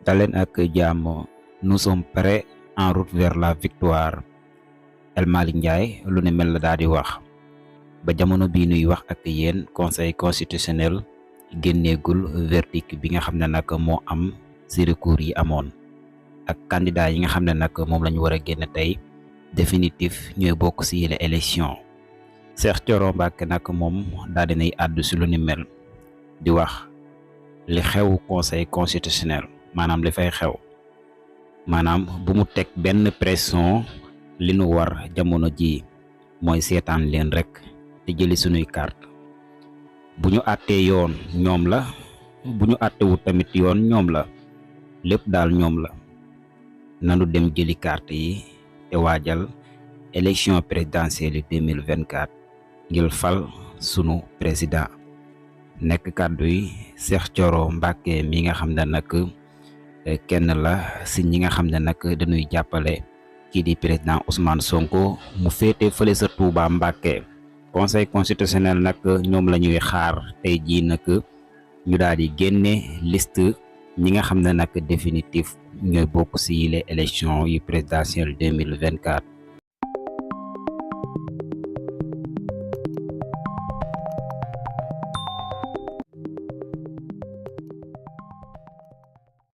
Dalen ak jàmm, nous sommes prêts en route vers la victoire. El Malick Ndiaye lu ne mel la daal di wax ba jamono bii nuy wax ak yéen conseil constitutionnel génneegul verdict bi nga xam ne nag moo am ci recours yi amoon ak candidat yi nga xam ne nag moom la ñu war a génn tey définitif ñooy bokk ci yile élection. Cheikh Thioro Mbacké nag moom daal dinay àddu ci lu ni mel di wax li xew conseil constitutionnel maanaam li fay xew maanaam bu mu teg benn pression. li nu war jamono ji mooy seetaan leen rek te jëli sunuy carte bu ñu àttee yoon ñoom la bu ñu àttewu tamit yoon ñoom la lépp daal ñoom la nanu dem jëli carte yi te waajal élection présidentielle 2024 ngir fal sunu président nekk kàddu yi Cheikh Thioro Mbacké mi nga xam ne nag kenn la si ñi nga xam ne nag dañuy jàppale kii di président Ousmane Sonko mu féete fële sa Touba Mbacké. Conseil constitutionnel nag ñoom la ñuy xaar tey jii nag ñu daal di génne liste ñi nga xam ne nag définitif ñooy bokk ci yile élection yu présidentielle 2024